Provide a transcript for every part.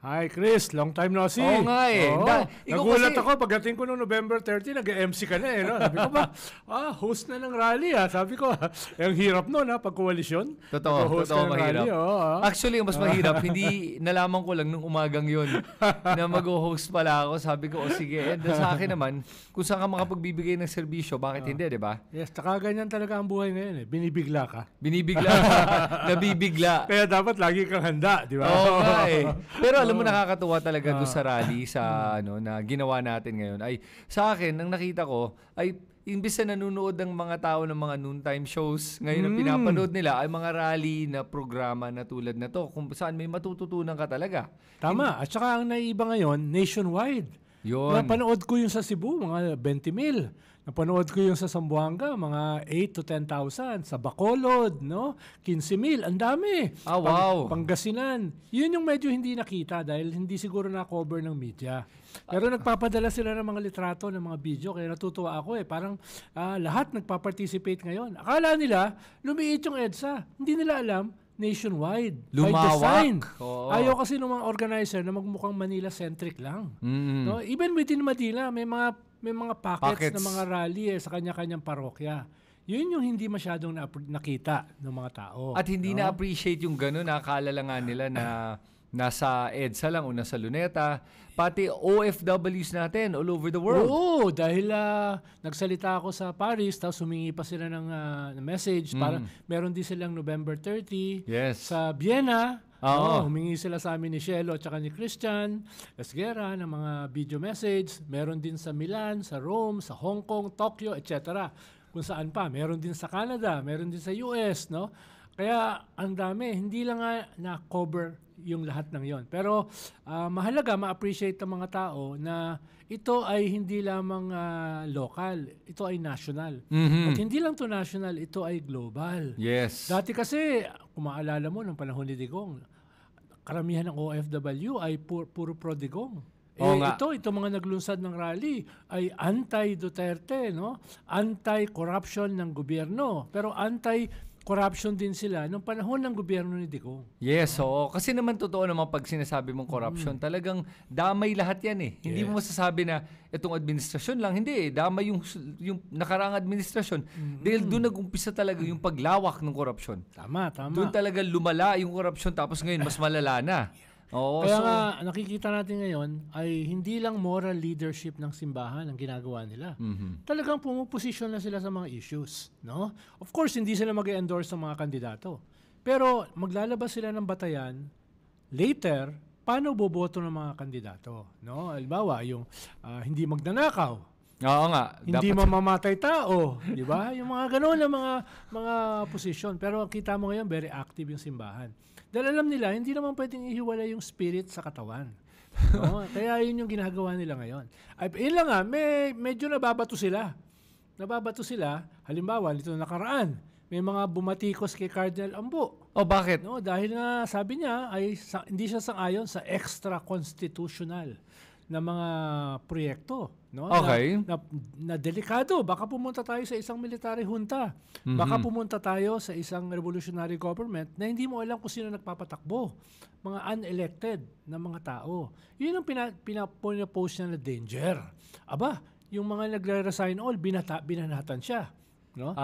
Hi Chris, long time no see. Oo nga eh. Oo. Ikaw Nagulat kasi- ako pagdating ko noong November 30, nag-MC ka na eh. No? Sabi ko ba, host na ng rally ah. Sabi ko, ang hirap nun ha, pag koalisyon. Totoo, Mag-host totoo, ka ng mahirap. rally, oo. Actually, ang mas mahirap, hindi nalaman ko lang nung umagang yun na mag-host pala ako. Sabi ko, sige. And sa akin naman, kung saan ka makapagbibigay ng serbisyo, bakit hindi, di ba? Yes, taka ganyan talaga ang buhay ngayon eh. Binibigla ka. Binibigla, nabibigla. Kaya dapat lagi kang handa, di ba? Oo nga eh. Pero alam mo, nakakatuwa talaga doon sa rally sa na ginawa natin ngayon ay sa akin ang nakita ko ay imbis na nanonood ng mga tao ng mga noontime shows ngayon ang pinapanood nila ay mga rally na programa na tulad na to kung saan may matututunan ka talaga. Tama. At saka ang naiiba ngayon, nationwide. Yun. Napanood ko yung sa Cebu, mga 20 mil. Napanood ko yung sa Zamboanga, mga 8 to 10,000. Sa Bacolod, no? 15 mil. Ang dami. Ah, wow. Pangasinan. Yun yung medyo hindi nakita dahil hindi siguro na-cover ng media. Pero nagpapadala sila ng mga litrato, ng mga video. Kaya natutuwa ako eh. Parang lahat nagpa-participate ngayon. Akala nila, lumiit yung EDSA. Hindi nila alam, nationwide. By Lumawak. design. Oo. Ayaw kasi ng mga organizer na magmukhang Manila-centric lang. No? Even within Manila, may mga pockets na mga rally sa kanya-kanyang parokya. Yun yung hindi masyadong nakita ng mga tao. At hindi na-appreciate yung gano'n. Nakakala lang nga nila na nasa EDSA lang o nasa Luneta. Pati OFWs natin all over the world. Oo, dahil nagsalita ako sa Paris, tapos humingi pa sila ng message. Para meron din silang November 30. Yes. Sa Vienna, Oo. humingi sila sa amin ni Shelo at saka ni Christian Esguerra ng mga video message. Meron din sa Milan, sa Rome, sa Hong Kong, Tokyo, etc. Kung saan pa. Meron din sa Canada, meron din sa US, no? Kaya ang dami, hindi lang nga na-cover yung lahat ng yon. Pero mahalaga ma-appreciate ng mga tao na ito ay hindi lamang local, ito ay national. At hindi lang to national, ito ay global. Yes. Dati kasi, kung maalala mo, ng panahon ni Digong, karamihan ng OFW ay puro pro-Digong. Oo nga. Ito mga naglunsad ng rally ay anti-Duterte, no? Anti-corruption ng gobyerno, pero anti-corruption din sila nung panahon ng gobyerno ni Digong. Yes, oo. Kasi naman totoo naman pag sinasabi mong corruption, talagang damay lahat yan eh. Hindi mo masasabi na itong administrasyon lang. Hindi eh. Damay yung nakaraang administrasyon. Dahil doon nag-umpisa talaga yung paglawak ng corruption. Tama. Doon talaga lumala yung corruption tapos ngayon mas malala na. Oo, Kaya nga, nakikita natin ngayon ay hindi lang moral leadership ng simbahan ang ginagawa nila. Talagang pumuposisyon na sila sa mga issues. No? Of course, hindi sila mag-endorse ng mga kandidato. Pero maglalabas sila ng batayan later, paano boboto ng mga kandidato? No? Halimbawa, yung hindi magnanakaw, Oo nga. hindi Dapat mamamatay tao, di ba? Yung mga gano'n na mga posisyon. Pero kita mo ngayon, very active yung simbahan. Dahil alam nila, hindi naman pwedeng ihiwalay yung spirit sa katawan. No? Kaya yun yung ginagawa nila ngayon. Ay, yun lang medyo nababato sila. Halimbawa, nito nakaraan, may mga bumatikos kay Cardinal Ambo. Oh, bakit? No, dahil nga sabi niya ay hindi siya sang-ayon sa extra-constitutional na mga proyekto, no? Okay. Na delikado. Baka pumunta tayo sa isang military junta. Baka pumunta tayo sa isang revolutionary government na hindi mo alam kung sino nagpapatakbo. Mga unelected na mga tao. Yun ang pinapost niya na danger. Aba, yung mga nagre-resign all, binanatan siya. No?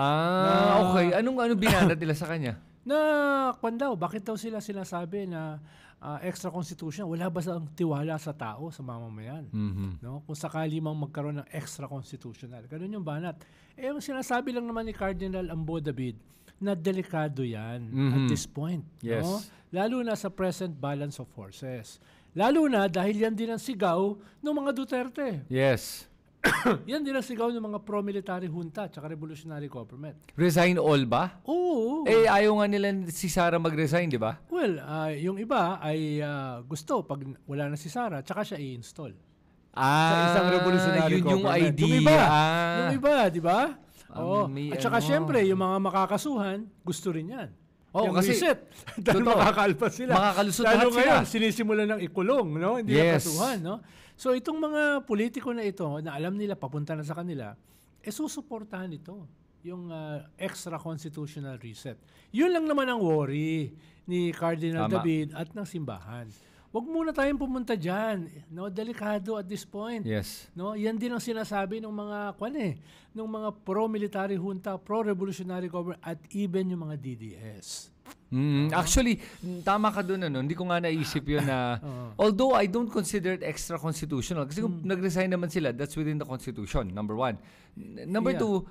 Okay. Anong binanat nila sa kanya? Bakit daw sila sinasabi na extra-constitutional? Wala ba ang tiwala sa tao, sa mamamayan? No? Kung sakali mang magkaroon ng extra-constitutional. Ganun yung banat. Sinasabi lang naman ni Cardinal Ambo David na delikado yan at this point. Yes. No? Lalo na sa present balance of forces. Lalo na dahil yan din ang sigaw ng mga Duterte. Yes. Yan din ang sigaw ng mga pro-military junta at revolutionary government. Resign all ba? Oo. Ayaw nga nila si Sara mag-resign, di ba? Well, yung iba ay gusto pag wala na si Sara, tsaka siya i-install. Sa isang revolutionary yun yung government. idea. Yung iba, di ba? At saka syempre, yung mga makakasuhan, gusto rin yan. Yung kasi reset. Dahil makakaalpas sila. Makakalusot Lalo lahat sila. ngayon, sinisimulan ng ikulong, no? Hindi na Yes. kasuhan, no? So itong mga politiko na ito, na alam nila, papunta na sa kanila, susuportahan ito. Yung extra-constitutional reset. Yun lang naman ang worry ni Cardinal Tama. David at ng simbahan. wag muna tayong pumunta diyan. No, delikado at this point. Yes. No, yan din ang sinasabi ng mga ng mga pro-military junta, pro-revolutionary government at even yung mga DDS. Actually, tama ka doon. Hindi ko nga naisip yun na, although I don't consider it extra-constitutional, kasi kung nag-resign naman sila, that's within the Constitution, number one. Number two,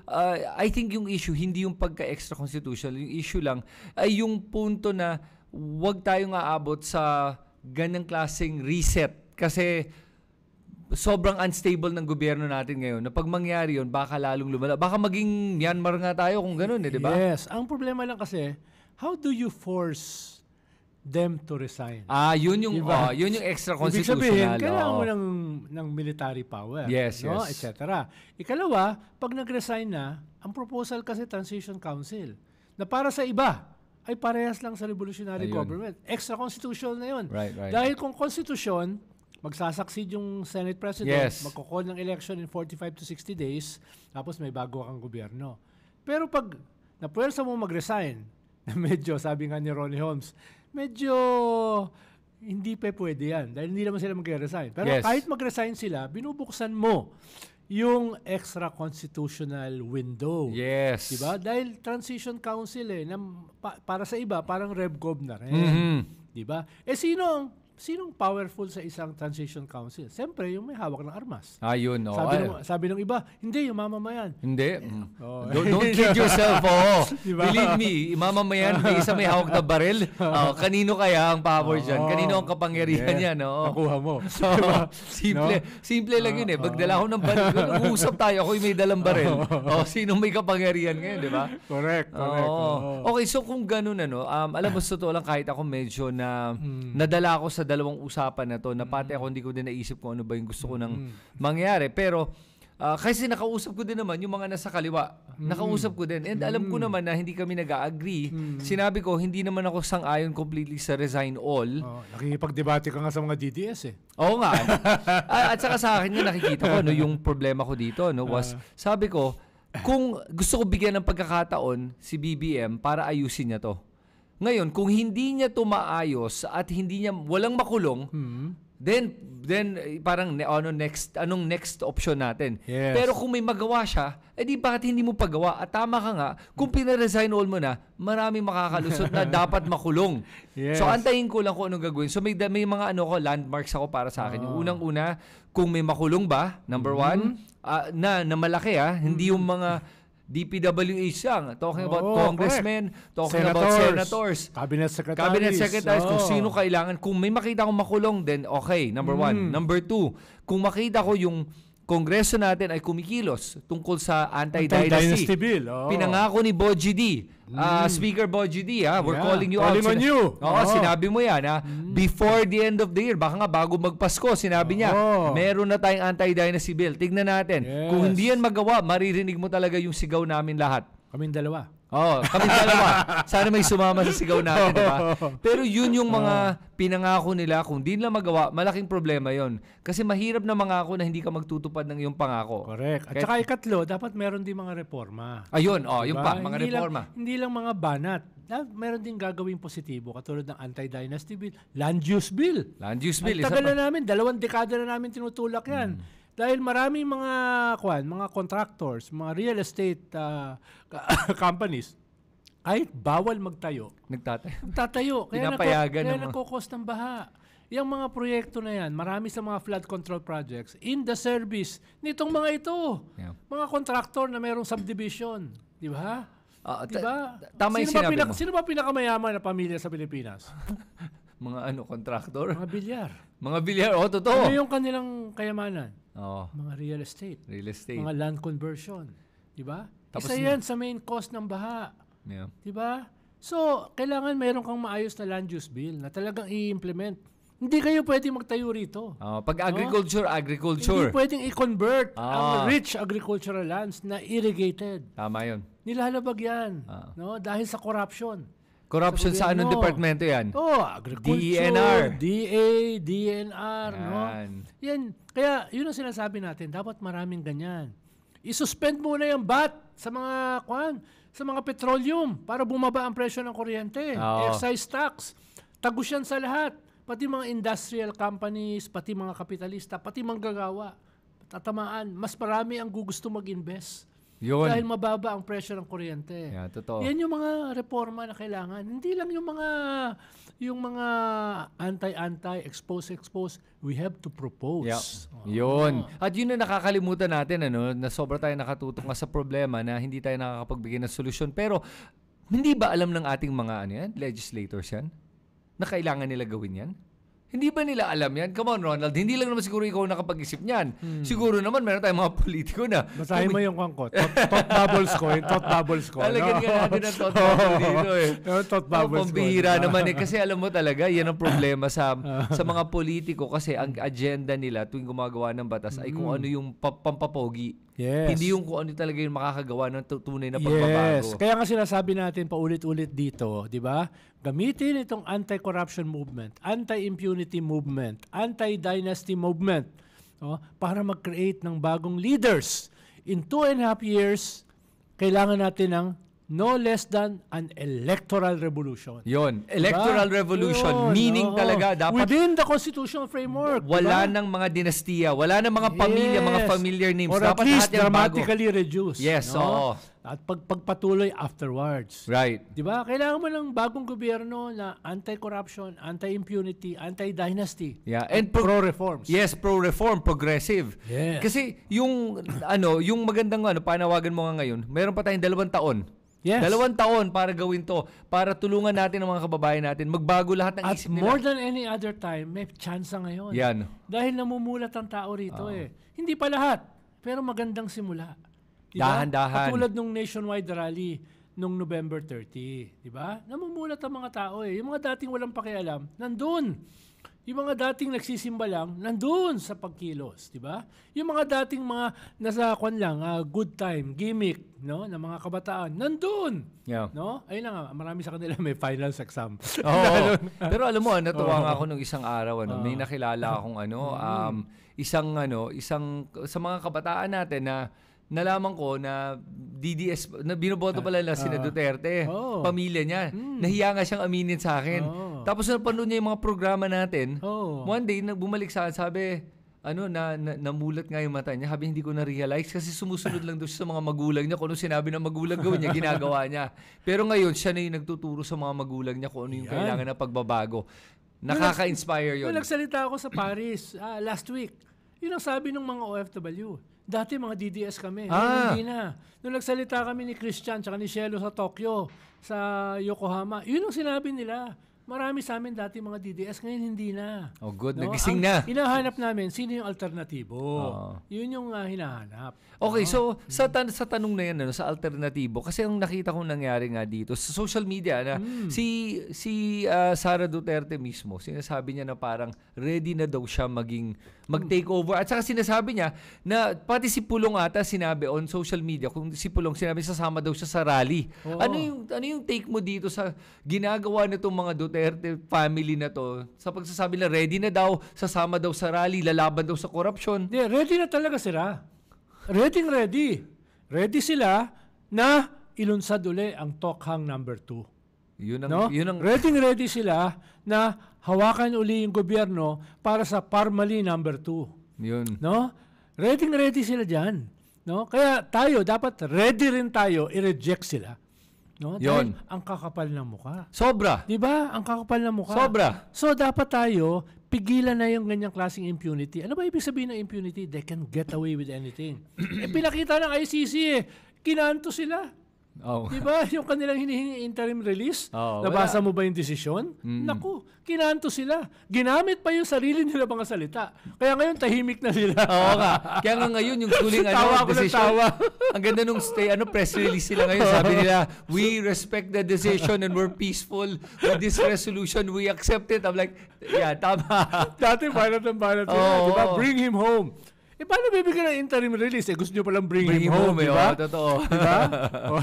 I think yung issue, hindi yung pagka-extra-constitutional, yung issue lang, ay yung punto na wag tayong aabot sa ganyang klaseng reset. Kasi sobrang unstable ng gobyerno natin ngayon na pag mangyari yun, baka lalong lumala. Baka maging Myanmar nga tayo kung ganun, di ba? Yes. Ang problema lang kasi, how do you force them to resign? Yun yung Diba? yun yung extra Ibig constitutional. sabihin, kailangan mo ng military power. Yes, no? yes. Etc. Ikalawa, pag nag-resign na, ang proposal kasi Transition Council, na para sa iba, ay parehas lang sa revolutionary Ayun. government. Extra constitutional na yun. Right. Dahil kung constitution, magsasucceed yung Senate President, Yes. magkocall ng election in 45 to 60 days, tapos may bago kang gobyerno. Pero pag napuwersa mo mag-resign, medyo, sabi nga ni Ronnie Holmes, medyo hindi pa pwede yan. Dahil hindi naman sila mag-resign. Pero Yes. kahit mag-resign sila, binubuksan mo yung extra constitutional window. Yes. Diba? Dahil Transition Council na para sa iba, parang RevGov na rin. Mhm. Diba? Sinong powerful sa isang Transition Council? Siyempre, yung may hawak ng armas. Yun. Sabi ng iba, hindi, yung mamamayan. Hindi. Oh. Don't kid yourself. Diba? Believe me, imamamayan, may isa may hawak na baril. Kanino kaya ang power dyan? Kanino ang kapangyarihan yan? Nakuha mo. Simple lang yun eh. Pagdala ko ng baril, nag-uusap tayo, ako may dalang baril. Sino may kapangyarihan ngayon, di ba? Correct. Okay, so kung ganun, alam mo, sa totoo lang, kahit ako medyo nadala ako sa dalawang usapan na to, na pati ako hindi ko din naisip kung ano ba yung gusto ko nang mangyari. Pero, kasi nakausap ko din naman yung mga nasa kaliwa. Nakausap ko din. And alam ko naman na hindi kami nag-agree. Sinabi ko, hindi naman ako sang-ayon completely sa resign all. Nakikipag-debate ka nga sa mga DDS eh. Oo nga. At saka sa akin nga nakikita ko, yung problema ko dito, was, sabi ko, kung gusto ko bigyan ng pagkakataon si BBM para ayusin niya to. Ngayon, kung hindi niya to maayos at hindi niya walang makulong, then parang anong next option natin? Yes. Pero kung may magawa siya, di bakit hindi mo pagawa? At tama ka nga, kung pina-resign all mo na, maraming makakalusot na dapat makulong. Yes. So antayin ko lang kung anong gagawin. So may mga landmarks ako para sa akin. Yung unang-una, kung may makulong ba, number one, na malaki hindi yung mga DPWH lang. Talking about congressmen, talking about senators, cabinet secretaries. kung sino kailangan. Kung may makita kong makulong, then okay, number one. Number two, kung makita ko yung Kongreso natin ay kumikilos tungkol sa anti-dynasty bill. Pinangako ni Boji D. Speaker Boji D, we're calling you out. Calling on you. Sinabi mo yan, before the end of the year, baka nga bago magpasko, sinabi niya, meron na tayong anti-dynasty bill. Tignan natin. Yes. Kung hindi yan magawa, maririnig mo talaga yung sigaw namin lahat. Kaming dalawa. Kami dalawa. Sana may sumama sa sigaw natin, diba? Pero yun yung mga pinangako nila. Kung di nila magawa, malaking problema yon. Kasi mahirap na mangako na hindi ka magtutupad ng iyong pangako. Correct. At saka ikatlo, dapat meron din mga reforma. Ayun, Diba? yung mga reforma. Hindi lang mga banat. Meron din gagawing positibo katulad ng anti-dynasty bill, land use bill. Land use bill. Ang tagal na namin, 2 dekada na namin tinutulak yan. Dahil maraming mga contractors, mga real estate companies, kahit bawal magtayo, nagtatayo. Pinapayagan Kaya naman. nagkukos ng baha. Yung mga proyekto na yan, marami sa mga flood control projects in the service nitong mga ito. Yeah. Mga contractor na mayroong subdivision. Di ba? Diba? Tama yung sinabi mo. Sino ba pinakamayaman na pamilya sa Pilipinas? Mga contractor? Mga bilyar. Mga bilyar, totoo. Ano yung kanilang kayamanan? Mga real estate. Real estate. Mga land conversion. Diba? Tapos Isa yan sa main cost ng baha. Yeah. Diba? So, kailangan mayroon kang maayos na land use bill na talagang i-implement. Hindi kayo pwedeng magtayo rito. Pag agriculture. Hindi pwedeng i-convert ang rich agricultural lands na irrigated. Tama yun. Nilalabag yan. Dahil sa corruption. Corruption sa anong departamento yan? Agriculture, DNR, Yan. Yan. Kaya, yun ang sinasabi natin. Dapat maraming ganyan. I-suspend muna yung VAT sa mga petroleum para bumaba ang presyo ng kuryente. Excise tax. Tagus yan sa lahat. pati mga industrial companies, pati mga kapitalista, pati manggagawa, tatamaan, mas marami ang gugusto mag-invest. Yun. Dahil mababa ang presyo ng kuryente. Yeah, totoo. Yan yung mga reforma na kailangan. Hindi lang yung mga anti, expose. We have to propose. Yeah. Yun. At yun na nakakalimutan natin, na sobra tayo nakatutok nga sa problema na hindi tayo nakakapagbigay ng solusyon. Pero hindi ba alam ng ating mga legislators yan? Na kailangan nila gawin yan? Hindi ba nila alam yan? Come on, Ronald. Hindi lang naman siguro ikaw nakapag-isip niyan. Siguro naman meron tayong mga politiko na. Basahin mo yung kwangko. Tot bubbles coin. Alagyan ka natin ng tot bubble dito eh. Tot bubbles coin. Pambihira naman eh. Kasi alam mo talaga, yan ang problema sa mga politiko. Kasi ang agenda nila tuwing gumagawa ng batas ay kung ano yung pampapogi. Yes. Hindi yung kung ano talaga yung makakagawa ng tunay na pagbabago. Yes. Kaya nga sinasabi natin paulit-ulit dito, di ba? Gamitin itong anti-corruption movement, anti-impunity movement, anti-dynasty movement para mag-create ng bagong leaders. In 2.5 years, kailangan natin ng no less than an electoral revolution. Yon, electoral revolution, meaning talaga dapat within the constitutional framework. Wala nang mga dinastiya, wala nang mga pamilya, mga familiar names. Or dapat at least lahat yan dramatically reduced. Yes, oo. At pagpatuloy afterwards. Right. Di ba? Kailangan mo ng bagong gobyerno na anti-corruption, anti-impunity, anti-dynasty. Yeah, and pro-reforms. Yes, pro-reform, progressive. Yes. Kasi yung magandang panawagan mo nga ngayon, meron pa tayong 2 taon. Yes. 2 taon para gawin to, para tulungan natin ang mga kababayan natin, magbago lahat ng At isip nila. more than any other time, may chance ngayon. Yan. Dahil namumulat ang tao rito Hindi pa lahat, pero magandang simula. Diba? Dahan-dahan. Katulad nung nationwide rally nung November 30. Diba? Namumulat ang mga tao Yung mga dating walang pakialam, nandun. Yung mga dating nagsisimba lang, nandun sa pagkilos, di ba? Yung mga dating mga nasa good time, gimmick, na mga kabataan, nandun. Yeah. No? Ayun na nga, marami sa kanila may finals exam. Oo. Pero alam mo, natuwa nga ako nung isang araw, may nakilala akong isang sa mga kabataan natin na nalaman ko na DDS, na binoboto pala na sina Duterte, pamilya niya. Nahiya nga siyang aminin sa akin. Tapos napanood niya yung mga programa natin. One day, bumalik sa akin, sabi, namulat nga yung mata niya. Sabi, hindi ko na-realize kasi sumusunod lang doon sa mga magulang niya. Kung ano sinabi ng magulang gawin niya, ginagawa niya. Pero ngayon, siya na yung nagtuturo sa mga magulang niya kung ano yung kailangan na pagbabago. Nakaka-inspire yun. Nung nagsalita ako sa Paris last week, yun ang sabi ng mga OFW. Dati mga DDS kami. Hindi na. Nung nagsalita kami ni Christian at ni Shelo sa Tokyo, sa Yokohama, yun ang sinabi nila. Marami sa amin dati mga DDS, ngayon hindi na. Oh, good. Nagising na. Hinahanap namin, sino yung alternatibo? Yun yung hinahanap. Okay, so sa tanong na yan, sa alternatibo, kasi ang nakita kong nangyari nga dito, sa social media, na si Sara Duterte mismo, sinasabi niya na parang ready na daw siya mag-take over. At saka sinasabi niya na pati si Pulong ata sinabi on social media, kung si Pulong sinabi sasama daw siya sa rally. Ano yung take mo dito sa ginagawa nitong mga Duterte family na to, sa pagsasabi na ready na daw, sasama daw sa rally, lalaban daw sa corruption? Ready na talaga sila. Ready. Ready sila na ilunsad uli ang Tokhang number 2. Yun ang ready sila na hawakan uli yung gobyerno para sa Parmali number 2. Yun. No? Ready sila diyan. No? Kaya tayo dapat ready rin tayo i-reject sila. No? Dahil ang kakapal ng mukha. Sobra. 'Di ba? Ang kakapal ng mukha. Sobra. So dapat tayo pigilan na yung ganyang klaseng impunity. Ano ba ibig sabihin ng impunity? They can get away with anything. Pinakita ng ICC kinanto sila. Di ba? Yung kanilang hinihingi interim release, nabasa mo ba yung desisyon? Naku, kinanto sila. Ginamit pa yung sarili nila mga salita. Kaya ngayon, tahimik na sila. Oo nga. Kaya nga ngayon, yung huling decision, ang ganda nung press release sila ngayon. Sabi nila, we respect the decision and we're peaceful with this resolution. We accept it. I'm like, yeah, tama. Dati, banat sila. Diba? Bring him home. Paano bibigyan ng interim release? Gusto nyo palang bring him home, diba? Totoo. Diba?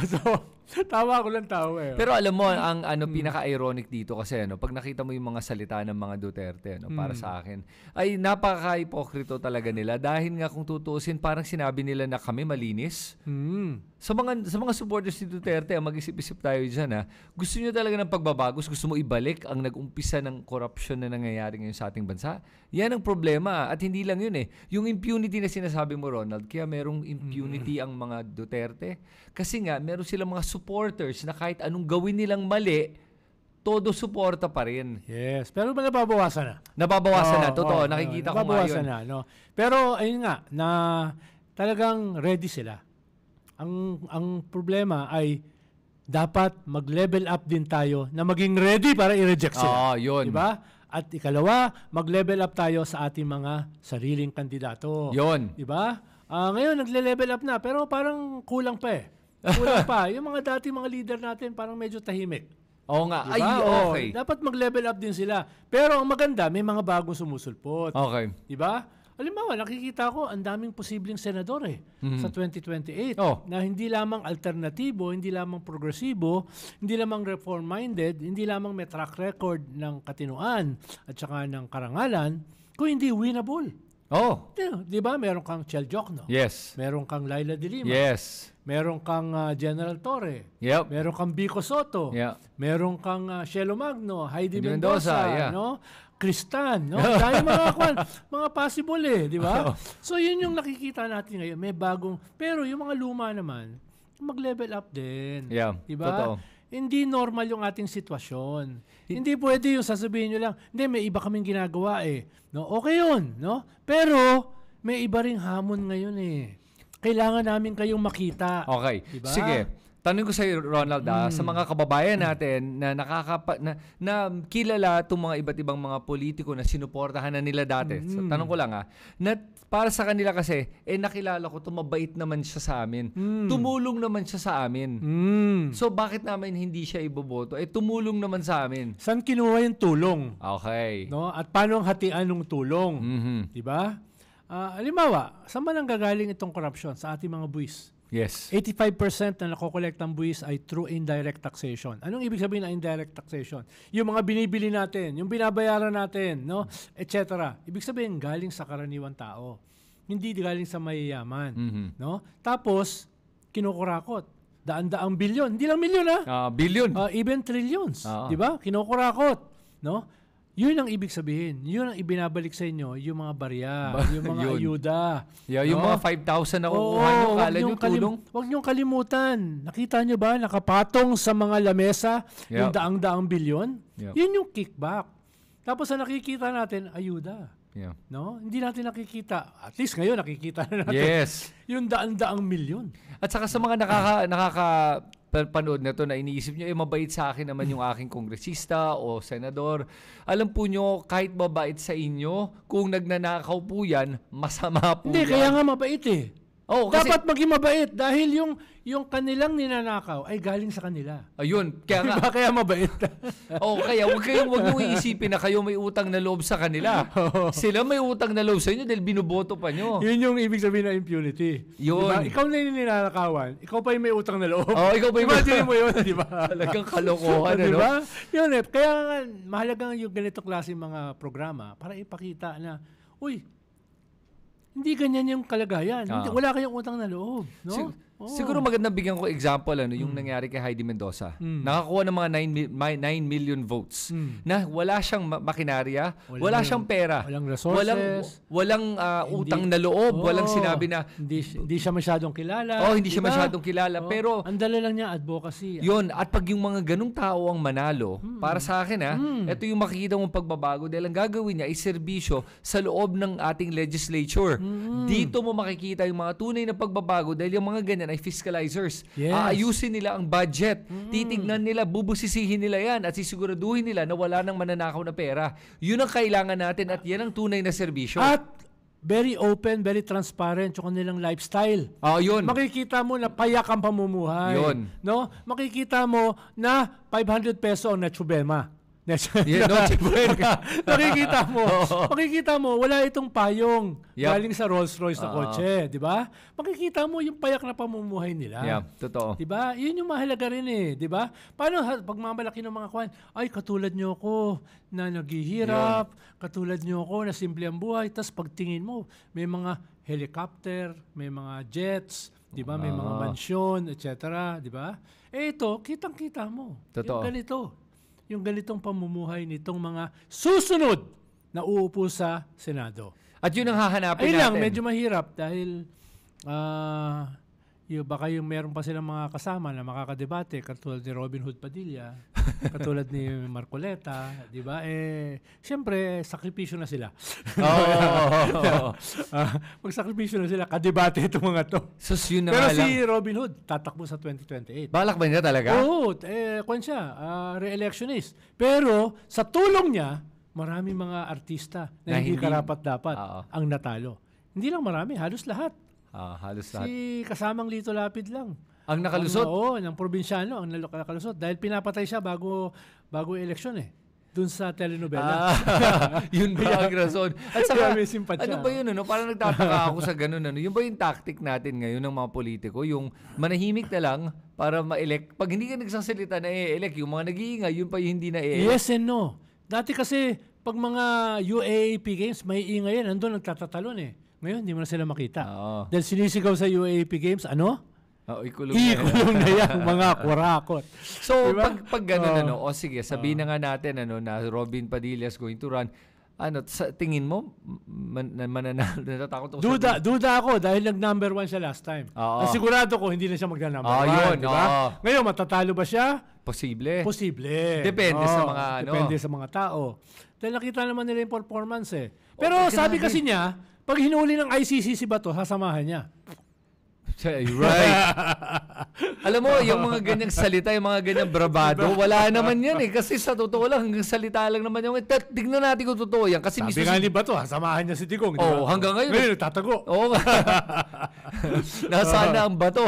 So, Tawa ko lang tawa eh. Pero alam mo, ang pinaka-ironic dito kasi pag nakita mo yung mga salita ng mga Duterte, para sa akin, ay napaka-hipokrito talaga nila dahil nga kung tutuusin, parang sinabi nila na kami malinis. Sa mga supporters ni Duterte, mag-isip-isip tayo dyan, gusto nyo talaga ng pagbabago, gusto mo ibalik ang nag-umpisa ng korupsyon na nangyayari ngayon sa ating bansa? Yan ang problema. At hindi lang yun Yung impunity na sinasabi mo, Ronald, kaya merong impunity ang mga Duterte. Kasi nga, meron silang mga supporters na kahit anong gawin nilang mali, todo suporta pa rin. Yes. Pero nababawasan na. Nababawasan na. Totoo. Nakikita ko nga yun. Na, no? Pero ayun nga, na talagang ready sila. Ang problema ay dapat mag-level up din tayo na maging ready para i-reject sila. Yun. Diba? At ikalawa, mag-level up tayo sa ating mga sariling kandidato. Yun. Diba? Ngayon, nagle-level up na, pero parang kulang pa Kulang pa. Yung mga dati mga leader natin, parang medyo tahimik. Oo nga. Diba? Ay, okay. Dapat mag-level up din sila. Pero ang maganda, may mga bagong sumusulpot. Okay. Diba? Halimbawa, nakikita ko ang daming posibleng senador sa 2028 na hindi lamang alternatibo, hindi lamang progresibo, hindi lamang reform-minded, hindi lamang may track record ng katinuan at saka ng karangalan, kung hindi winnable. Di ba? Meron kang Chel Jokno. Yes. Meron kang Laila de Lima. Yes. Meron kang General Torre. Yep. Meron kang Vico Soto. Yeah. Meron kang Shelo Magno, Heidi Mendoza, Mendoza, no? Kristan, no? Dahil mga possible di ba? So yun yung nakikita natin ngayon, may bagong, pero yung mga luma naman, mag-level up din. Yeah, di ba? totoo. Hindi normal yung ating sitwasyon. Hindi pwede yung sasabihin nyo lang, hindi, may iba kaming ginagawa no? Okay yun, no? Pero may iba ring hamon ngayon Kailangan namin kayong makita. Okay. Diba? Sige. Tanong ko sa iyo, Ronald, sa mga kababayan natin na na kilala itong mga iba't ibang mga politiko na sinuportahan na nila dati. So, tanong ko lang na para sa kanila kasi, nakilala ko, mabait naman siya sa amin. Tumulong naman siya sa amin. So, bakit namin hindi siya iboboto? Tumulong naman sa amin. Saan kinuha yung tulong? Okay. No? At paano ang hatian ng tulong? Di ba? Halimbawa, saan ba nang gagaling itong korupsyon sa ating mga buwis? Yes. 85% na nakokolekt ng buwis ay through indirect taxation. Anong ibig sabihin ng indirect taxation? Yung mga binibili natin, yung binabayaran natin, no? Etc. Ibig sabihin, galing sa karaniwang tao. Hindi galing sa mayayaman. No? Tapos, kinukurakot. Daan-daang bilyon. Hindi lang milyon, Billion. Even trillions. Di ba? Kinukurakot. No? Yun ang ibig sabihin. Yun ang ibinabalik sa inyo, yung mga barya, yung mga ayuda. Yeah, yung mga 5,000 na kukuha nyo, kala nyo tulong. Huwag niyong kalimutan. Nakita nyo ba, nakapatong sa mga lamesa yung daang-daang bilyon? Yun yung kickback. Tapos ang nakikita natin, ayuda. No? Hindi natin nakikita. At least ngayon, nakikita na natin. Yes. Yung daan-daang milyon. At saka sa mga panood na to na iniisip nyo, mabait sa akin naman yung aking kongresista o senador. Alam po nyo, kahit mabait sa inyo, kung nagnanakaw po yan, masama po Hindi, yan. kaya nga mabait Kasi, dapat maging mabait dahil yung kanilang ninanakaw ay galing sa kanila. Ayun, kaya nga. Diba kaya mabait? Kaya wag nyo iisipin na kayo may utang na loob sa kanila. Sila may utang na loob sa inyo dahil binoboto pa nyo. Yun yung ibig sabihin ng impunity. Yun. Diba? Ikaw na yung ninanakawan, ikaw pa yung may utang na loob. Ikaw pa yung imagine mo yun, di ba? Talagang kalokohan, diba? Yun kaya nga, mahalaga yung ganito klase mga programa para ipakita na, hindi ganyan yung kalagayan. Wala kayong utang na loob. No? Siguro magandang bigyan ko example yung nangyari kay Heidi Mendoza. Nakakuha ng mga 9 million votes na wala siyang makinarya, wala siyang pera, walang resources, walang utang na loob, walang sinabi na hindi siya masyadong kilala. Hindi siya masyadong kilala, pero ang dala lang niya advocacy. Yun, at pag yung mga ganung tao ang manalo, para sa akin ito yung makikita mong pagbabago dahil ang gagawin niya ay serbisyo sa loob ng ating legislature. Dito mo makikita yung mga tunay na pagbabago dahil yung mga ganyan ay fiscalizers. Yes. Aayusin nila ang budget. Titignan nila, bubusisihin nila yan at sisiguraduhin nila na wala nang mananakaw na pera. Yun ang kailangan natin at yan ang tunay na serbisyo. At very open, very transparent yung kanilang lifestyle. Yun. Makikita mo na payak ang pamumuhay. Yun. No? Makikita mo na 500 peso ang natsubema. Yeah, Noche Buena. Makikita mo, wala itong payong Yep. galing sa Rolls-Royce na kotse, di ba? Makikita mo yung payak na pamumuhay nila. Yeah, totoo. Di ba? Yun yung mahalaga rin eh, di ba? Paano pagmamalaki ng mga kwan? Ay, katulad nyo ako na naghihirap, katulad nyo ako na simple ang buhay, tapos pagtingin mo, may mga helicopter, may mga jets, di ba? May mga mansyon, etc. Di ba? Eh ito, kitang-kita mo. Totoo. Yung ganitong pamumuhay nitong mga susunod na uupo sa Senado. At yun ang hahanapin Ayun natin. lang, medyo mahirap dahil baka yung meron pa silang mga kasama na makakadebate katulad ni Robin Hood Padilla, katulad ni Marcoleta, di ba? Siyempre, sakripisyo na sila. Magsakripisyo na sila, kadebate itong mga to. Sus, yun na Pero nga lang. si Robin Hood, tatakbo sa 2028. Balak ba niya talaga? Oo, kwan siya, re-electionist. Pero sa tulong niya, maraming mga artista na hindi karapat-dapat ang natalo. Hindi lang marami, halos lahat. Halos lahat. Si kasamang Lito Lapid lang. Ang nakalusot? Oo, ng probinsyano ang nakalusot. Dahil pinapatay siya bago eleksyon eh. Doon sa telenovela. Yun ba ang rason? At saka, may simpatya. ano ba yun? Parang nagtataka ako sa ganun. Yun ba yung tactic natin ngayon ng mga politiko? Yung manahimik na lang para ma-elect. Pag hindi ka nagsasalita na i-elect, yung mga nag-iingay, yun pa yung hindi na i-elect. Yes and no. Dati kasi, pag mga UAAP games, may ingay yan. Nandun nagtatatalon eh. Ngayon, hindi mo na sila makita. Dahil sinisigaw sa UAAP games, ano? Ikulong na yan, mga kurakot. So, diba? pag ganun, sige, sabihin na nga natin na Robin Padilla is going to run. Sa tingin mo, mananalo? Natatakot ako Duda ako dahil nag-number 1 siya last time. Sigurado ko hindi na siya mag-number 1. Yun, diba? Ngayon, matatalo ba siya? Posible. Depende sa mga Depende sa mga tao. Dahil nakita naman nila yung performance eh. Pero sabi kasi niya, pag hinuli ng ICC si Bato, sasamahan niya. Right. Alam mo, yung mga ganyang salita, yung mga ganyang bravado, wala naman yan eh. Kasi sa totoo lang, hanggang salita lang naman yung, tignan natin kung totoo yan. Kasi sabi nga ni Bato, samahan niya si Digong. Oo, hanggang ngayon. Ngayon, nagtatago. Oo nga. Nasaan na ang Bato?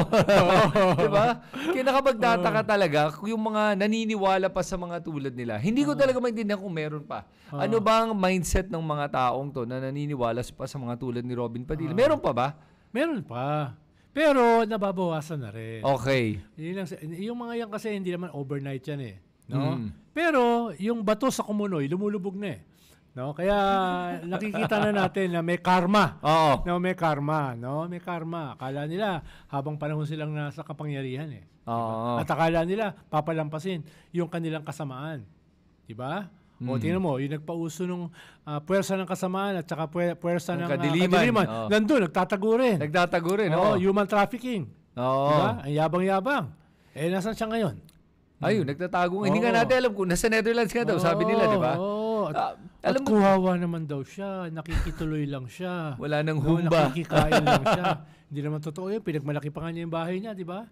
Diba? Kaya nakapagtataka talaga yung mga naniniwala pa sa mga tulad nila. Hindi ko talaga maintindihan kung meron pa. Ano ba ang mindset ng mga taong to na naniniwala pa sa mga tulad ni Robin Padilla? Meron pa ba? Meron pa. Pero nababawasan na rin. Okay. Yung mga yan kasi hindi naman overnight yan eh. No? Pero yung bato sa Kumunoy, lumulubog na eh. No? Kaya nakikita na natin na may karma. Oo. No, may karma. No? May karma. Akala nila habang panahon silang nasa kapangyarihan eh. Oo. At akala nila papalampasin yung kanilang kasamaan. Diba? O tingnan mo, yung nagpauso ng puwersa ng kasamaan at saka puwersa ng kadiliman. Nandun, nagtatago rin. Human trafficking. Diba? Ang yabang-yabang. Nasaan siya ngayon? Ayun, nagtatago. Hindi nga natin alam kung nasa Netherlands nga daw, sabi nila, di ba? At kuhawa naman daw siya. Nakikituloy lang siya. Wala nang humba. Nakikikain lang siya. Hindi naman totoo yun. Pinagmalaki pa nga niya yung bahay niya, di ba?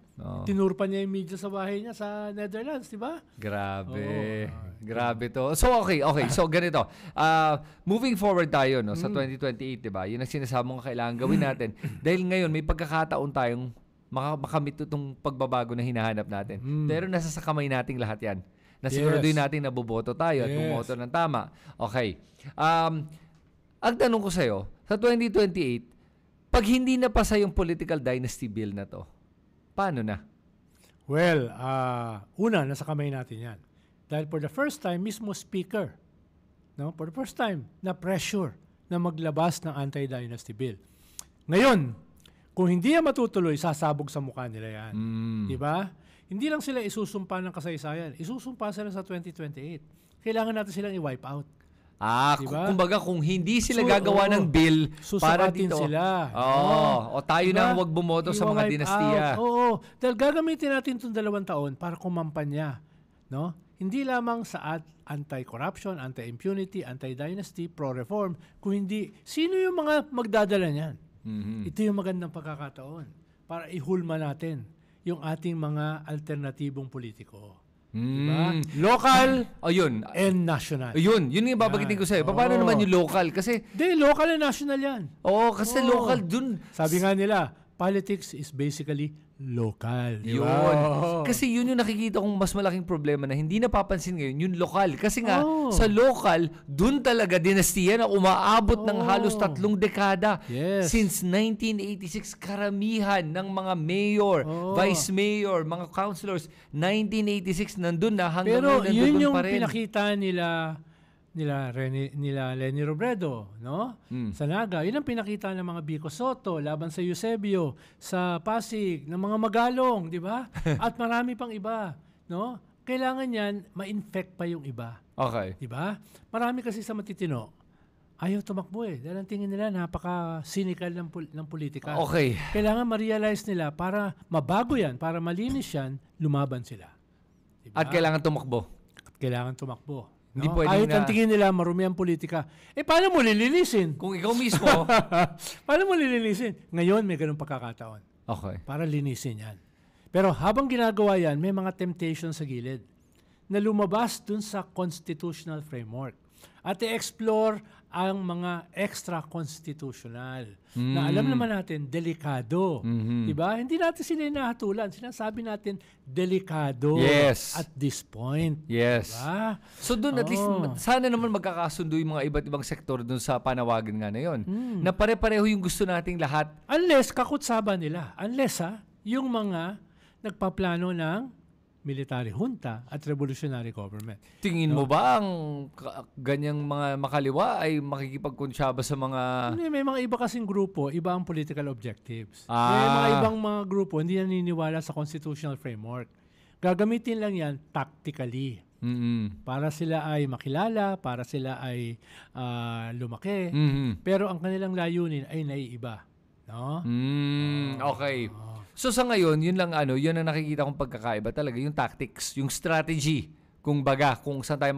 Tinur pa niya yung media sa bahay niya sa Netherlands, di ba? Grabe. Grabe to. So, okay. So, ganito. Moving forward tayo sa 2028, di ba? Yun ang sinasabi mo kailangan gawin natin. Dahil ngayon, may pagkakataon tayong makamit itong pagbabago na hinahanap natin. Pero nasa sa kamay nating lahat yan. Nasiguraduhin natin na boboto tayo at bumoto ng tama. Okay. Ang tanong ko sa'yo, sa 2028, pag hindi napasa yung political dynasty bill na to, paano na? Well, una, nasa kamay natin yan. Dahil for the first time, mismo speaker, no? For the first time, na pressure na maglabas ng anti-dynasty bill. Ngayon, kung hindi yan matutuloy, sasabog sa mukha nila yan. Di ba? Hindi lang sila isusumpa ng kasaysayan. Isusumpa sila sa 2028. Kailangan natin silang i-wipe out. Diba? Kumbaga kung hindi sila gagawa ng bill para dito. Sila. O tayo diba? Na huwag bumoto sa mga dinastiya. Oo. Dahil gagamitin natin itong 2 taon para kumampanya. No? Hindi lamang sa anti-corruption, anti-impunity, anti-dynasty, pro-reform. Kung hindi, sino yung mga magdadala niyan? Ito yung magandang pagkakataon para ihulma natin yung ating mga alternatibong politiko. Diba? Local and national. Yun yung babagitin ko sa'yo. Paano naman yung local? Kasi local and national yan. Kasi local dun. Sabi nga nila, politics is basically local. Di ba? Yun. Oo. Kasi yun yung nakikita kong mas malaking problema na hindi napapansin ngayon, yung lokal. Kasi nga, Oo. sa local, dun talaga dinastiya na umaabot ng Oo. halos 3 dekada. Yes. Since 1986, karamihan ng mga mayor, Oo. vice mayor, mga councilors, 1986 nandun na hanggang Pero ngayon yun nandun yung pa rin. pinakita nila Lenny Robredo, no? Sa Naga. Yun ang pinakita ng mga Vico Soto laban sa Eusebio, sa Pasig, ng mga Magalong, di ba? At marami pang iba, no? Kailangan yan, ma-infect pa yung iba, Okay. di ba? Marami kasi sa matitino, ayaw tumakbo eh. Dahil ang tingin nila, napaka-cynical ng politika. Okay. Kailangan ma-realize nila para mabago yan, para malinis yan, lumaban sila. Diba? At kailangan tumakbo. Kailangan tumakbo. Hindi No? pwedeng Kahit ang tingin nila, marumi ang politika. Paano mo lilinisin? Kung ikaw mismo, Paano mo lilinisin? Ngayon, may ganung pagkakataon okay. para linisin yan. Pero habang ginagawa yan, may mga temptation sa gilid na lumabas dun sa constitutional framework at i-explore ang mga extra-constitutional na alam naman natin, delikado. Diba? Hindi natin sila hinahatulan. Sinasabi natin, delikado Yes. at this point. Yes. Diba? So doon at least Oo. sana naman magkakasundo yung mga iba't ibang sektor doon sa panawagan nga na yon. Na pare-pareho yung gusto nating lahat. Unless, kakutsaba nila. Unless, yung mga nagpaplano ng military junta at revolutionary government. Tingin mo ba ang ganyang mga makaliwa ay makikipagkunsyaba sa mga... Hindi, may mga iba kasing grupo, iba ang political objectives. Ah. May mga ibang mga grupo, hindi naniniwala sa constitutional framework. Gagamitin lang yan tactically. Para sila ay makilala, para sila ay lumaki. Pero ang kanilang layunin ay naiiba. No? Okay. So sa ngayon, yun ang nakikita kong pagkakaiba talaga, yung tactics, yung strategy, kung kung saan tayo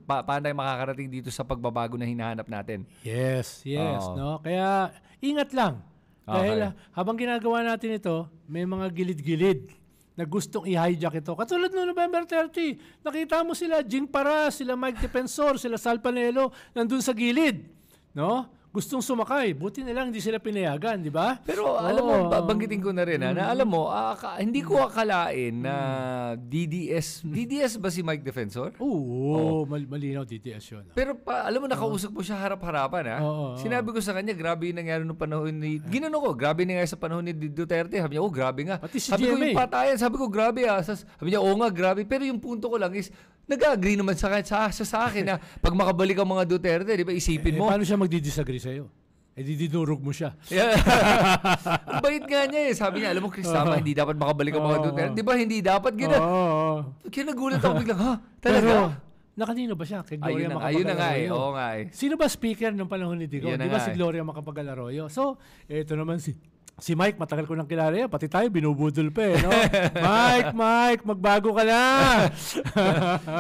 paano tayo makakarating dito sa pagbabago na hinahanap natin. Yes, Oo. no? Kaya ingat lang. Dahil Okay. habang ginagawa natin ito, may mga gilid-gilid na gustong i-hijack ito. Katulad noong November 30, nakita mo sila, Jing Para, sila Mike Defensor, sila Sal Panelo, nandun sa gilid. No? Gustong sumakay. Buti na lang hindi sila pinayagan, di ba? Pero alam mo, banggitin ko na rin na alam mo, hindi ko akalain na DDS ba si Mike Defensor? Oo, malinaw DTS yun. Pero alam mo, nakausap ko siya harap-harapan. Oo. Sinabi ko sa kanya, grabe yung nangyari nung panahon ni... Ginano ko, grabe yung nangyari sa panahon ni Duterte. Sabi niya, grabe nga. Pati si Sabi ko, GMA. yung patayan. Sabi ko, grabe Sabi niya, nga, grabe. Pero yung punto ko lang is, nag-agree naman sa akin na pag makabalik ang mga Duterte, di ba, isipin mo. Paano siya magdi-disagree sa'yo? Didinurog mo siya. Yeah. Ang bait nga niya eh. Sabi niya, alam mo, Chris, tama, hindi dapat makabalik ang mga Duterte. Di ba, hindi dapat gina. Kaya nagulat ako biglang, talaga? Pero, nakanino ba siya? Kay Gloria Ayun na nga eh. Macapagal-Arroyo. Oo nga eh. Sino ba speaker nung panahon ni Digong? Yun na Di ba nga si eh. Gloria Macapagal-Arroyo? So, ito naman si Mike, matagal ko nang kilala yan. Pati tayo, binubudol pa eh. No? Mike, magbago ka na.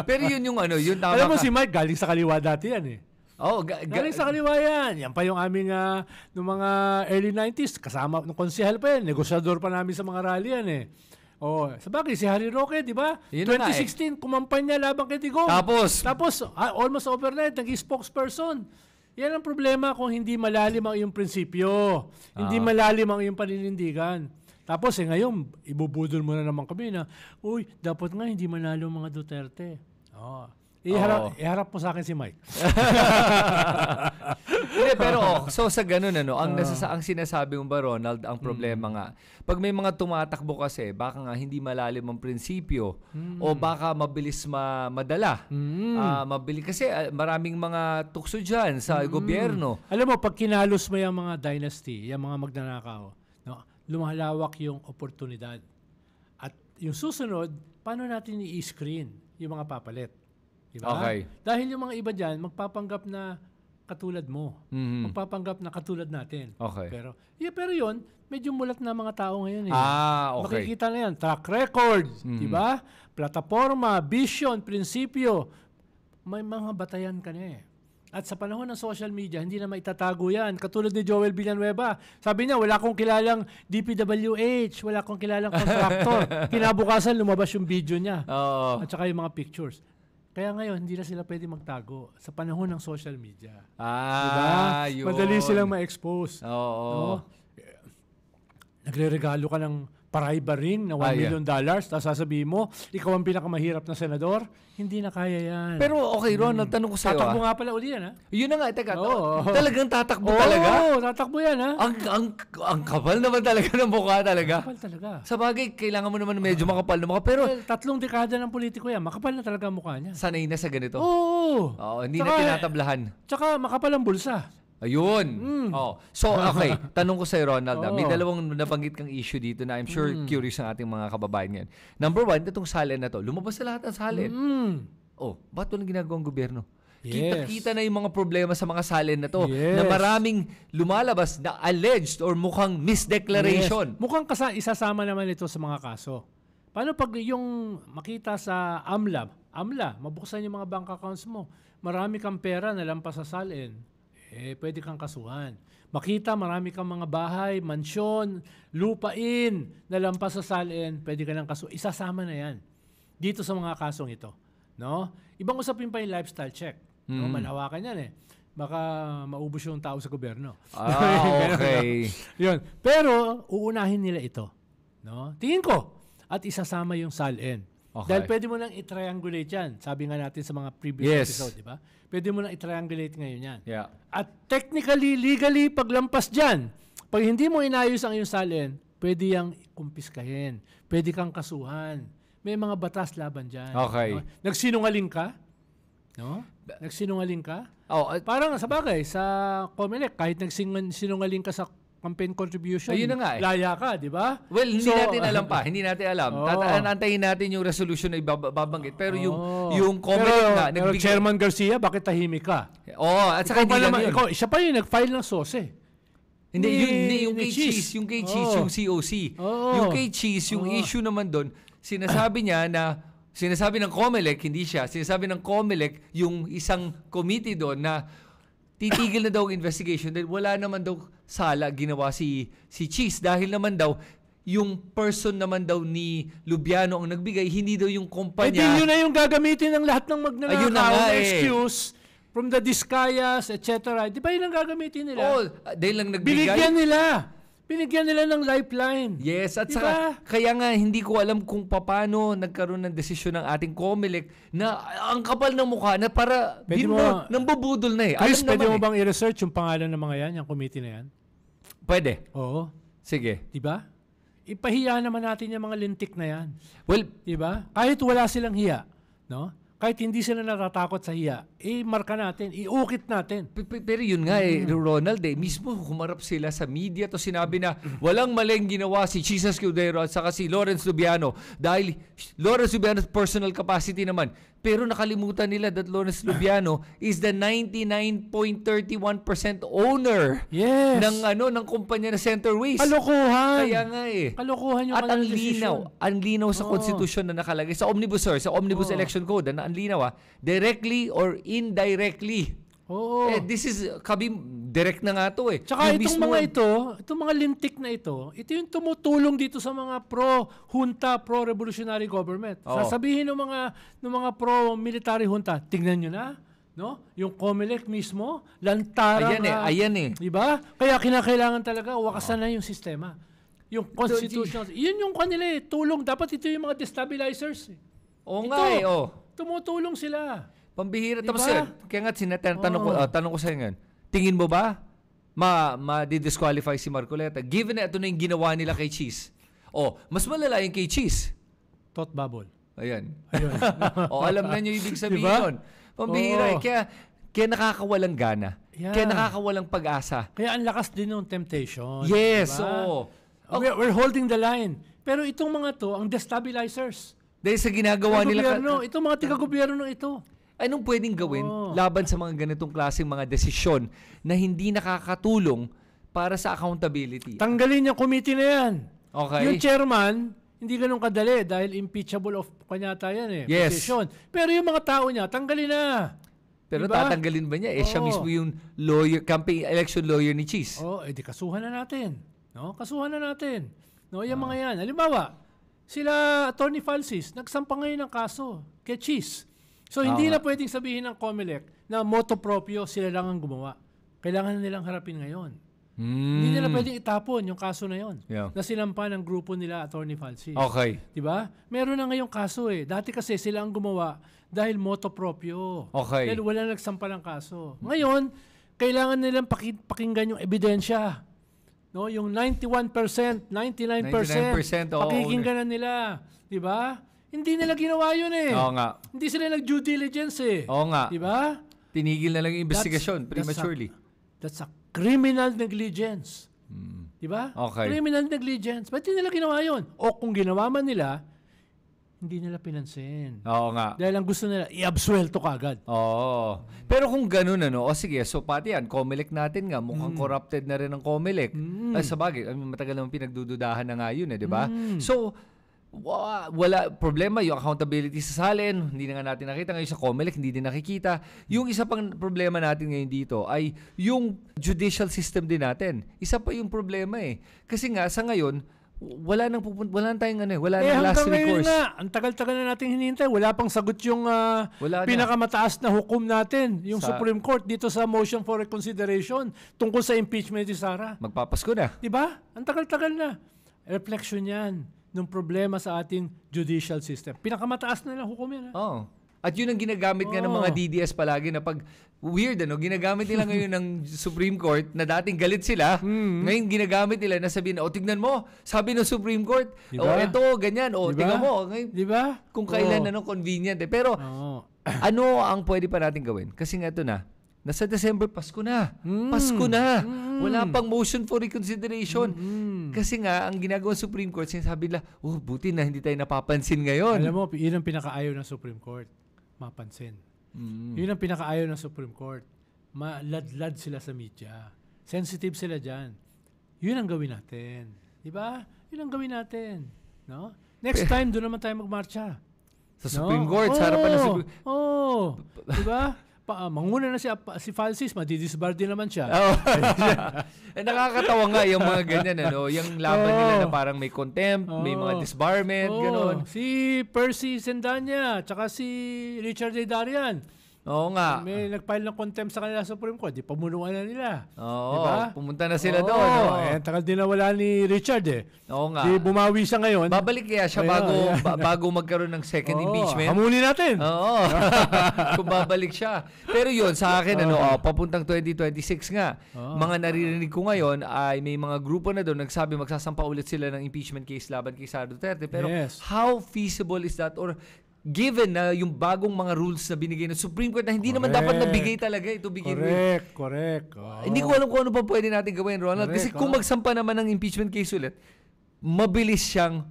Pero yun yung yun tama Alam mo ka. si Mike, galing sa kaliwa dati yan eh. Oo, Galing sa kaliwa yan. Yan pa yung aming nung mga early 90s. Kasama, nung konsehal pa yan. Negosyador pa namin sa mga rally yan eh. Oh, sabagay si Harry Roque, di ba? Yun na nga 2016, kumampanya laban kay Digong. Tapos, Almost overnight, naging spokesperson. Yan ang problema kung hindi malalim ang iyong prinsipyo. Hindi malalim ang iyong paninindigan. Tapos ngayon, ibubudol mo na naman kami na, dapat nga hindi manalo ang mga Duterte. Iharap mo sa akin si Mike. hindi, pero so sa ganun ang sinasabi mo ba, Ronald, ang problema nga, pag may mga tumatakbo kasi, baka nga hindi malalim ang prinsipyo o baka mabilis madala. Mabilis kasi maraming mga tukso dyan sa gobyerno. Alam mo, pag kinalos mo yung mga dynasty, yung mga magnanakaw, lumalawak yung oportunidad. At yung susunod, paano natin i-screen yung mga papalit? Diba? Okay. Dahil yung mga iba dyan, magpapanggap na katulad mo. Magpapanggap na katulad natin. Okay. Pero yun, medyo mulat na mga tao ngayon eh. Okay. Makikita na yan. Track record. Diba? Plataforma, vision, prinsipyo. May mga batayan ka na eh. At sa panahon ng social media, hindi na maitatago yan. Katulad ni Joel Villanueva. Sabi niya, wala akong kilalang DPWH, wala akong kilalang contractor. Kinabukasan, lumabas yung video niya. Oo. At saka yung mga pictures. Kaya ngayon, hindi na sila pwede magtago sa panahon ng social media. Diba? Yun. Madali silang ma-expose. Oo. No? nagre-regalo ka ng paraiba ring na $1 million, tapos sasabihin mo, ikaw ang pinakamahirap na senador, hindi na kaya yan. Pero okay, Ronald, tanong ko sa'yo. Tatakbo nga pala uli yan, ha? Yun na nga, teka. Oo. Talagang tatakbo talaga? Oo, tatakbo yan, ha? Ang kapal naman talaga ng mukha talaga. Kapal talaga. Sa bagay, kailangan mo naman medyo makapal na mukha. Pero Well, 3 dekada ng politiko yan, makapal na talaga ang mukha niya. sanay na sa ganito. Oo. Oo, hindi na tinatablahan. Tsaka makapal ang bulsa. Ayun. Oh. So, okay. Tanong ko sa'yo, Ronald. May Oo. dalawang nabanggit kang issue dito na I'm sure curious ang ating mga kababayan ngayon. Number 1, itong salin na to. Lumabas sa lahat ng salin. Oh, ba't walang ginagawang gobyerno? Yes. Kita-kita na yung mga problema sa mga salin na to Yes. na maraming lumalabas na alleged or mukhang misdeclaration. Yes. Mukhang isasama naman ito sa mga kaso. Paano pag yung makita sa AMLA, mabuksan yung mga bank accounts mo, marami kang pera na lampas sa salin, pwede kang kasuhan. Makita marami kang mga bahay, mansyon, lupain na lampas sa salin, pwede ka ng kasuhan. Isasama na yan dito sa mga kasong ito. No? Ibang usapin pa yung lifestyle check. No? Malawakan yan Baka maubos yung tao sa gobyerno. Okay. Yun. Pero uunahin nila ito. No? Tingin ko. At isasama yung SALN. Okay. Dahil pwede mo nang i-triangulate yan. Sabi nga natin sa mga previous episode, di ba? Pwede mo nang i-triangulate ngayon yan. Yeah. At technically, legally, paglampas dyan, pag hindi mo inayos ang iyong SALN, pwede yang kumpiskahin. Pwede kang kasuhan. May mga batas laban dyan. Okay. No? Nagsinungaling ka? No? Nagsinungaling ka? Oh, Parang sa bagay, sa COMELEC, kahit nagsinungaling ka sa campaign contribution, Ayun na nga laya ka, di ba? well, hindi natin alam pa. Hindi natin alam. Antayin natin yung resolution na babanggit. Pero yung comment na pero nagbigay. Chairman Garcia, bakit tahimik ka? At saka hindi lang yun. Siya pa yung nag-file ng SOSE. Hindi, yung kay Cheese. Yung kay Cheese, yung COC. Yung kay Cheese, yung issue naman doon, sinasabi niya na, sinasabi ng COMELEC, hindi siya, sinasabi ng COMELEC, yung isang committee doon na titigil na daw ang investigation dahil wala naman daw sala ginawa si Cheese dahil naman daw yung person naman daw ni Lubiano ang nagbigay, hindi daw yung kumpanya. Yun na yung gagamitin ng lahat ng Ayun na magnanakaw nga na excuse from the Discayas, etc. Di ba yun ang gagamitin nila? Dahil lang nagbigay. Binigyan nila ng lifeline. Yes, at Diba? saka, kaya nga hindi ko alam kung paano nagkaroon ng desisyon ng ating COMELEC na ang kapal ng mukha na para nang bubudol na Chris, alam pwede naman mo bang i-research yung pangalan ng mga yan, yung committee na yan? Pwede. Oo. Sige. Diba? Ipahiya naman natin yung mga lintik na yan. Well, Diba? Kahit wala silang hiya, no? Kahit hindi sila natatakot sa hiya, marka natin, iukit natin. pero yun nga Ronald, mismo humarap sila sa media to sinabi na walang maling ginawa si Cheese Escudero at saka si Lawrence Lubiano dahil Lawrence Lubiano's personal capacity naman. Pero nakalimutan nila that Lawrence Lubiano is the 99.31% owner ng kumpanya na Center Waste. Kalokohan. Kaya nga Kalokohan yung at ang linaw sa konstitusyon na nakalagay sa Omnibus Election Code na ang linaw directly or indirectly. This is direct na nga to Tsaka itong mga lintik na ito yung tumutulong dito sa mga pro-junta, pro-revolutionary government. Sasabihin ng mga pro-military junta, tignan nyo na, no? Yung COMELEC mismo, lantarang. Ayan Di ba? Kaya kinakailangan talaga wakasan na yung sistema. Yung constitution. Yun yung kanila tulong. Dapat ito yung mga destabilizers. Tumutulong sila. Pambihira. Diba? Tapos kaya nga tanong ko sa ngayon, tingin mo ba ma-disqualify si Marcoleta given na ito na yung ginawa nila kay Cheese? Mas malala yung kay Cheese. Tot bubble. Ayan. Alam na nyo ibig sabihin nun. Pambihira. Kaya nakakawalang gana. Kaya nakakawalang pag-asa. Kaya ang lakas din ng temptation. Yes. Diba? We're holding the line. Pero itong mga to, ang destabilizers. Dahil sa ginagawa nila. Itong mga tiga-gobyerno ito. Anong pwedeng gawin laban sa mga ganitong klaseng mga desisyon na hindi nakakatulong para sa accountability? Tanggalin yung committee na yan. Okay. Yung chairman, hindi ganun kadali dahil impeachable of kanyata yan position. Pero yung mga tao niya, tanggalin na. Pero tatanggalin ba niya? Siya mismo yung election lawyer ni Cheese. Di kasuhan na natin. No? Kasuhan na natin. No, yung mga yan. Halimbawa, sila Attorney Francis, nagsampa ngayon ng kaso kay Cheese. So, hindi na pwedeng sabihin ng COMELEC na motu proprio sila lang ang gumawa. Kailangan na nilang harapin ngayon. Hindi nila pwedeng itapon yung kaso na yon. Yeah. Na sinampa ng grupo nila, Attorney Falsi. Okay. Diba? Meron na ngayong kaso eh. Dati kasi sila ang gumawa dahil moto proprio. Okay. Dahil wala nagsampa ng kaso. Ngayon, kailangan nilang pakinggan yung ebidensya. No, yung 91%, 99%, 99%, oo. pakikinggan na nila. Diba? Hindi nila ginawa yun eh. Oo nga. Hindi sila nag-due diligence eh. Oo nga. Diba? Tinigil na lang yung investigasyon That's prematurely. That's a criminal negligence. Diba? Okay. Criminal negligence. Ba't hindi nila ginawa yun? O kung ginawa man nila, hindi nila pinansin. Oo nga. Dahil ang gusto nila, i-absuelto ka agad. Oo. Pero kung ganun, o sige, so pati yan, COMELEC natin nga, mukhang corrupted na rin ang COMELEC. Ay, sabagay, matagal naman pinagdududahan na nga yun, di ba? So, wala problema yung accountability sa salin, hindi na nga natin nakita ngayon sa COMELEC, hindi din nakikita. Yung isa pang problema natin ngayon dito ay yung judicial system din natin. Isa pa yung problema eh. Kasi nga sa ngayon, wala nang tayong wala nang last recourse. Na, ang tagal-tagal na nating hinihintay, wala pang sagot yung pinakamataas na hukom natin, yung Supreme Court dito sa motion for reconsideration tungkol sa impeachment ni Sara. Magpapasko na. 'Di ba? Ang tagal-tagal na. Reflection 'yan ng problema sa ating judicial system. Pinakamataas na lang hukom yan. Oo. At yun ang ginagamit nga ng mga DDS palagi na pag weird ginagamit nila ngayon ng Supreme Court na dating galit sila, ngayon ginagamit nila na sabihin, tignan mo, sabi ng Supreme Court, diba? Eto, ganyan, diba? Tingnan mo. Ngayon, diba? Kung kailan convenient. Pero ano ang pwede pa natin gawin? Kasi nga ito na, nasa December, Pasko na. Pasko na. Wala pang motion for reconsideration. Kasi nga, ang ginagawa ng Supreme Court, sinasabi nila, buti na hindi tayo napapansin ngayon. Alam mo, yun ang pinakaayaw ng Supreme Court. Mapansin. Yun ang pinakaayaw ng Supreme Court. Maladlad sila sa media. Sensitive sila dyan. Yun ang gawin natin. Diba? Yun ang gawin natin. No? Next time, doon naman tayo magmarcha. Sa Supreme Court, sa harapan ng Supreme Court. Diba? Manguna na si Falsis, madidisbar din naman siya. Nakakatawa nga yung mga ganyan, yung laban nila na parang may contempt, may mga disbarment, gano'n. Si Percy Sendanya, tsaka si Richard A. Darian. Oo nga. May nag-file ng contempt sa kanila sa Supreme Court. Di pamunuan na nila. Oo. Diba? Pumunta na sila doon. Tagal din nawala ni Richard eh. Oo nga. Di bumawi siya ngayon. Babalik kaya siya bago magkaroon ng second impeachment. Hamunin natin. Oo. Kung babalik siya. Pero yun, sa akin, papuntang 2026 nga. Mga naririnig ko ngayon ay may mga grupo na doon nagsabi magsasampa ulit sila ng impeachment case laban kay Sara Duterte. Pero how feasible is that? Or given na yung bagong mga rules na binigay ng Supreme Court na hindi naman dapat nabigay talaga ito begin with. Correct. Hindi ko alam kung ano pa pwede natin gawin, Ronald. Kasi kung magsampa naman ng impeachment case ulit, mabilis siyang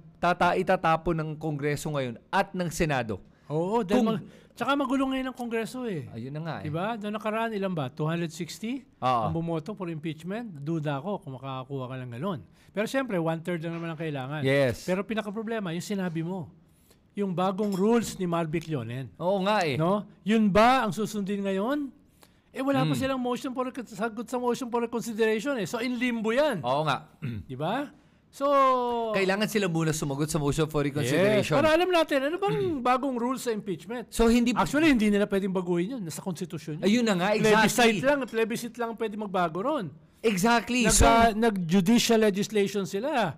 itatapon ng Kongreso ngayon at ng Senado. Oo, dahil tsaka magulo ngayon ng Kongreso eh. Ayun na nga eh. Diba? Doon nakaraan, ilan ba? 260? Ang bumoto for impeachment? Duda ako kung makakakuha ka lang gano'n. Pero siyempre, 1/3 na naman ang kailangan. Yes. Pero pinaka-problema, yung sinabi mo. Yung bagong rules ni Marvick Leonen. Oo nga eh. No? Yun ba ang susundin ngayon? Wala pa silang sagot sa motion for reconsideration eh. So in limbo yan. Oo nga. Di ba? So kailangan sila muna sumagot sa motion for reconsideration. Para alam natin, ano bang bagong rules sa impeachment? So Actually, hindi nila pwedeng baguhin yun. Nasa konstitusyon yun. Ayun na nga, exactly. Plebiscite lang pwede magbago ron. Exactly. Nag-judicial legislation sila.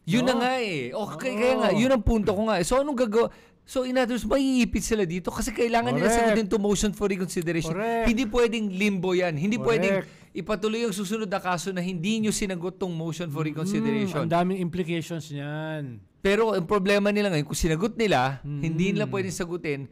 Yun na nga eh. Okay, kaya nga, yun ang punto ko nga. So, anong gagawa? So, in others, maiipit sila dito kasi kailangan nila sagutin to motion for reconsideration. Hindi pwedeng limbo yan. Hindi pwedeng ipatuloy yung susunod na kaso na hindi nyo sinagot tong motion for reconsideration. Ang daming implications niyan. Pero ang problema nila ngayon, kung sinagot nila, hindi nila pwedeng sagutin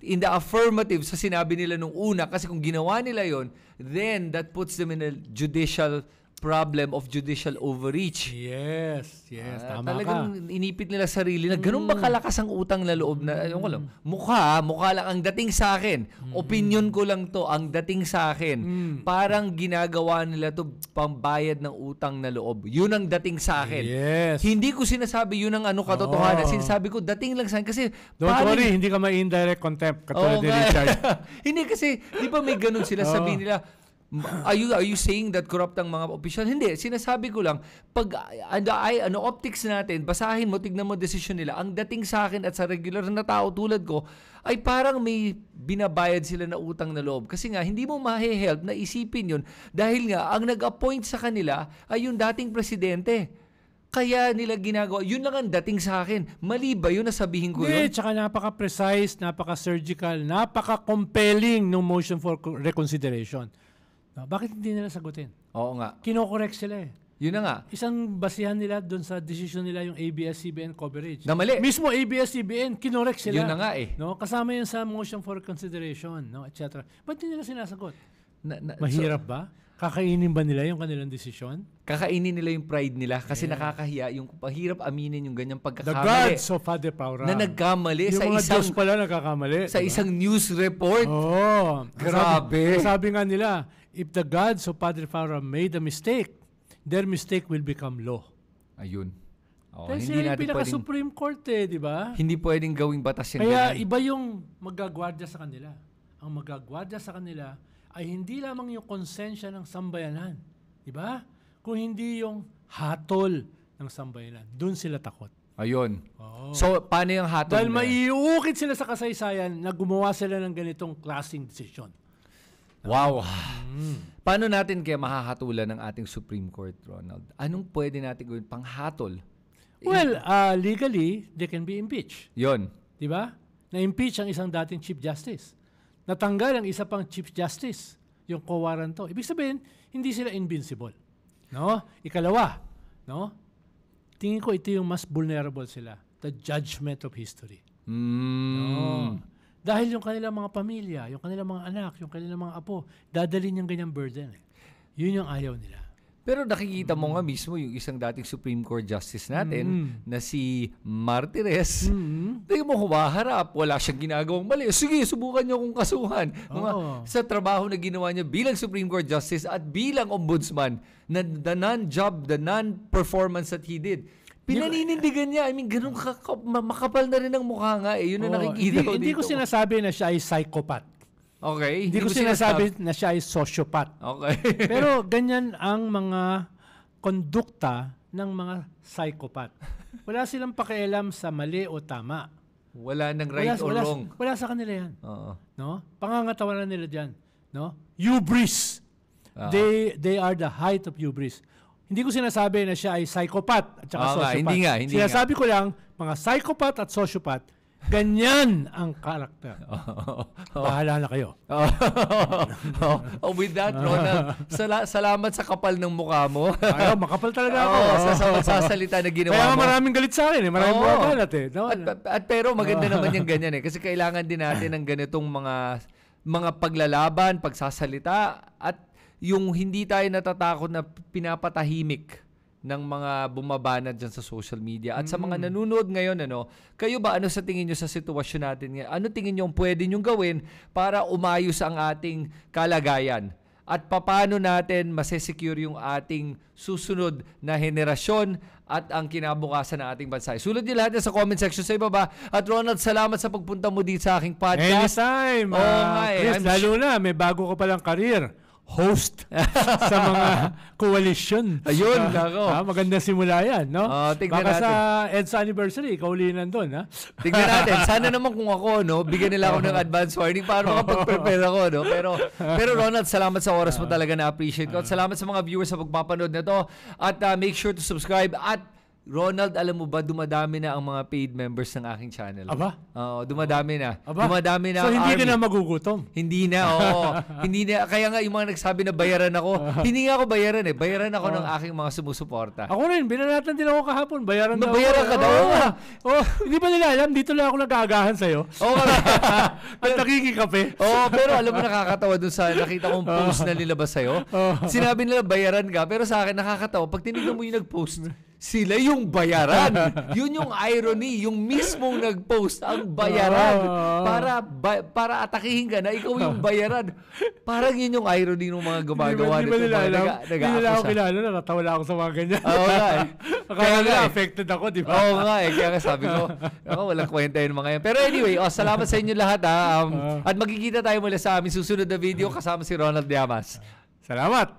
in the affirmative sa sinabi nila nung una. Kasi kung ginawa nila yon, then that puts them in a judicial problem of judicial overreach. Yes, tama talagang inipit nila sarili na ganun ba kalakas ang utang na loob na, ayun ko lang, mukha lang ang dating sa akin. Opinion ko lang to, ang dating sa akin. Parang ginagawa nila to pambayad ng utang na loob. Yun ang dating sa akin. Yes. Hindi ko sinasabi yun ang katotohanan. Sinasabi ko, dating lang sa akin. Kasi, don't worry, hindi ka ma-indirect contempt katulad ni Richard. Hindi kasi, di ba may ganun sila sabihin nila, Are you saying that corrupt ang mga opisyal? Hindi, sinasabi ko lang, pag optics natin, basahin mo, tignan mo desisyon nila. Ang dating sa akin at sa regular na tao tulad ko, ay parang may binabayad sila na utang na loob. Kasi nga, hindi mo mahe-help na isipin yun dahil nga, ang nag-appoint sa kanila ay yung dating presidente. Kaya nila ginagawa. Yun lang ang dating sa akin. Mali ba yun na sabihin ko yun? Hindi, tsaka napaka-precise, napaka-surgical, napaka-compelling ng motion for reconsideration. No, bakit hindi nila sagutin? Oo nga. Kino-correct sila eh. Yun na nga. Isang basihan nila doon sa decision nila yung ABS-CBN coverage. Na mali. Mismo ABS-CBN, kinorek sila. Yun na nga eh. No? Kasama yun sa motion for consideration, no? etc. Ba't hindi nila sinasagot? So, Mahirap ba? Kakainin ba nila yung kanilang desisyon? kakainin nila yung pride nila kasi nakakahiya yung pahirap aminin yung ganyang The pagkakamali. gods of Father Paura. Na nagkamali yung sa mga isang Diyos pala nagkakamali. sa diba? isang news report. Oh, Grabe. Sabi nga nila, if the gods of Padre Paura made a mistake, their mistake will become law. Ayun. Oh, Dahil hindi sila yung natin pwedeng pinaka-Supreme Court di ba? hindi pwedeng gawing batas yan. Kaya ganyan. iba yung magagwardya sa kanila. Ang magagwardya sa kanila ay hindi lamang yung konsensya ng sambayanan. Di ba? Kung hindi yung hatol ng sambayanan. Doon sila takot. Ayun. Oh. So, paano yung hatol Dahil na yan? maiuukit sila sa kasaysayan na gumawa sila ng ganitong klaseng desisyon. Wow. Paano natin kaya mahahatulan ng ating Supreme Court, Ronald? Anong pwede natin gawin panghatol? Well, legally, they can be impeached. Yon. Di ba? Na-impeach ang isang dating Chief Justice. Natanggal ang isa pang Chief Justice, yung Cowaranto. Ibig sabihin, hindi sila invincible. No? Ikalawa, no? Tingin ko ito yung mas vulnerable sila. The judgment of history. No? Dahil yung kanilang mga pamilya, yung kanilang mga anak, yung kanilang mga apo, dadalhin yung ganyang burden. Yun yung ayaw nila. Pero nakikita mo nga mismo yung isang dating Supreme Court Justice natin na si Martires. Tingnan mo, humaharap. Wala siyang ginagawang mali. Sige, subukan niyo akong kasuhan. Sa trabaho na ginawa niya bilang Supreme Court Justice at bilang Ombudsman, na the non-performance that he did, pinaninindigan niya. I mean, ganun makapal na rin ang mukha nga. Yun na nakikita ko dito. Hindi ko sinasabi na siya ay psychopath. Okay. Hindi ko sinasabi na siya ay sociopath. Okay. Pero ganyan ang mga kondukta ng mga psychopath. Wala silang pakialam sa mali o tama. Wala nang right or wrong. Wala sa kanila yan. Oo. No? Pangangatawanan nila dyan. No? Hubris. They are the height of hubris. Hindi ko sinasabi na siya ay psychopath at saka sociopath. Hindi sinasabi ko lang, mga psychopath at sociopath, ganyan ang karakter. Bahala na kayo. With that, Ronald, salamat sa kapal ng mukha mo. Ayaw, makapal talaga ako. Sa magsasalita na ginawa mo. Kaya maraming galit sa akin. Maraming mga galit No? Pero maganda naman yung ganyan kasi kailangan din natin ng ganitong mga paglalaban, pagsasalita at yung hindi tayo natatakot na pinapatahimik ng mga bumabanat dyan sa social media. At sa mga nanonood ngayon, kayo ba, ano sa tingin nyo sa sitwasyon natin ngayon? Ano tingin nyo pwede nyong gawin para umayos ang ating kalagayan? At paano natin masesecure yung ating susunod na henerasyon at ang kinabukasan ng ating bansa? Sulat nyo lahat sa comment section sa ibaba. At Ronald, salamat sa pagpunta mo dito sa aking podcast. Anytime. Chris, lalo na, may bago ko palang career. Host sa mga coalition. Ayun, nako. Maganda simula yan, no? Tignan Baka natin. sa EDSA anniversary, ikaw uli nandun, ha? Tignan natin. Sana naman kung ako, bigyan nila ako ng advance warning para makapag-prepare ako, Pero Ronald, salamat sa oras mo talaga, na-appreciate ko. At salamat sa mga viewers sa pagpapanood nito. At make sure to subscribe. At Ronald, alam mo ba, dumadami na ang mga paid members ng aking channel. Aba? Oo, dumadami na. Aba? Dumadami na. So, hindi army. ka na magugutom? Hindi na, oo. Hindi na. Kaya nga, yung mga nagsabi na bayaran ako, hindi nga ako bayaran Bayaran ako ng aking mga sumusuporta. Ako rin, binanatan din ako kahapon. Bayaran daw. Bayaran ka daw. Hindi ba nila alam? Dito lang ako nag-aagahan sa'yo. Oo, At nakikikape. Oo, pero alam mo, nakakatawa dun sa nakita kong post na nilabas sa'yo. Sinabi nila bayaran ka, pero sa akin nakakatawa. Pag tinignan mo yung nag-post, sila yung bayaran. Yun yung irony, yung mismong nag-post ang bayaran para atakihin ka na ikaw yung bayaran. Parang yun yung irony ng mga gumagawa nito. Hindi nila ako kilala, natatawa lang ako sa mga ganyan. Oo nga Kaya nga, affected ako, di ba? Oo nga kaya nga sabi ko, walang kwenta yun mga yan. Pero anyway, salamat sa inyo lahat. At magkikita tayo mula sa aming susunod na video kasama si Ronald Llamas. Salamat!